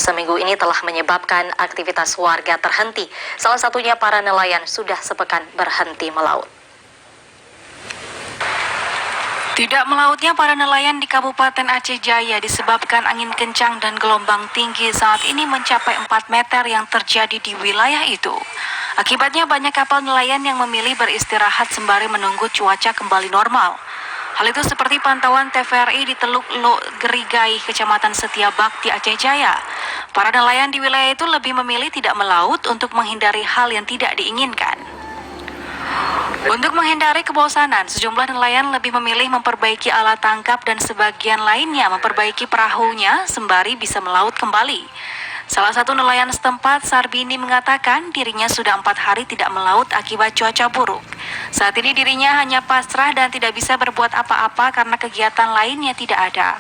seminggu ini telah menyebabkan aktivitas warga terhenti. Salah satunya para nelayan sudah sepekan berhenti melaut. Tidak melautnya para nelayan di Kabupaten Aceh Jaya disebabkan angin kencang dan gelombang tinggi saat ini mencapai 4 meter yang terjadi di wilayah itu. Akibatnya banyak kapal nelayan yang memilih beristirahat sembari menunggu cuaca kembali normal. Hal itu seperti pantauan TVRI di Teluk Lok Gerigai, Kecamatan Setiabakti, Aceh Jaya. Para nelayan di wilayah itu lebih memilih tidak melaut untuk menghindari hal yang tidak diinginkan. Untuk menghindari kebosanan, sejumlah nelayan lebih memilih memperbaiki alat tangkap dan sebagian lainnya memperbaiki perahunya sembari bisa melaut kembali. Salah satu nelayan setempat, Sarbini, mengatakan dirinya sudah 4 hari tidak melaut akibat cuaca buruk. Saat ini dirinya hanya pasrah dan tidak bisa berbuat apa-apa karena kegiatan lainnya tidak ada.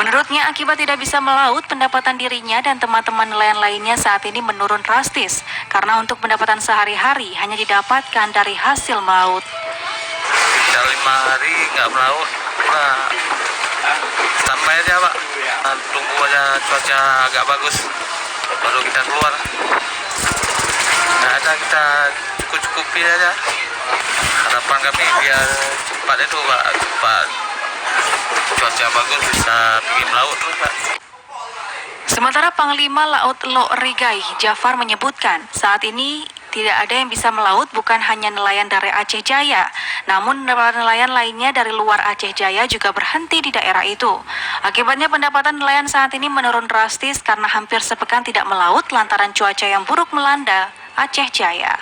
Menurutnya, akibat tidak bisa melaut, pendapatan dirinya dan teman-teman nelayan lainnya saat ini menurun drastis karena untuk pendapatan sehari-hari hanya didapatkan dari hasil melaut. Sudah 5 hari nggak melaut, sampai aja Pak, tunggu aja cuaca agak bagus, baru kita keluar. Nggak ada, kita cukup-cukupin aja. Harapan kami biar cepat itu Pak, cepat cuaca bagus bisa pergi melaut terus Pak. Sementara Panglima Laut Lok Rigai, Jafar, menyebutkan saat ini tidak ada yang bisa melaut, bukan hanya nelayan dari Aceh Jaya, namun nelayan lainnya dari luar Aceh Jaya juga berhenti di daerah itu. Akibatnya pendapatan nelayan saat ini menurun drastis karena hampir sepekan tidak melaut lantaran cuaca yang buruk melanda Aceh Jaya.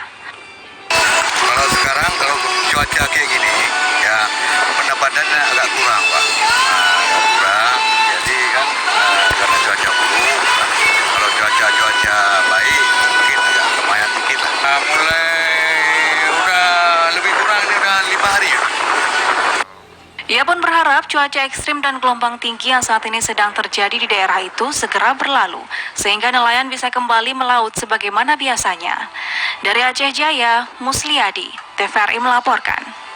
Kalau sekarang kalau cuaca kayak gini, ya pendapatannya agak kurang Pak. Agak kurang, jadi kan karena cuaca buruk. Kalau cuaca baik, mungkin agak lumayan dikit. Mulai udah lebih kurang, ini udah 5 hari ya. Ia pun berharap cuaca ekstrim dan gelombang tinggi yang saat ini sedang terjadi di daerah itu segera berlalu, sehingga nelayan bisa kembali melaut sebagaimana biasanya. Dari Aceh Jaya, Musliadi, TVRI melaporkan.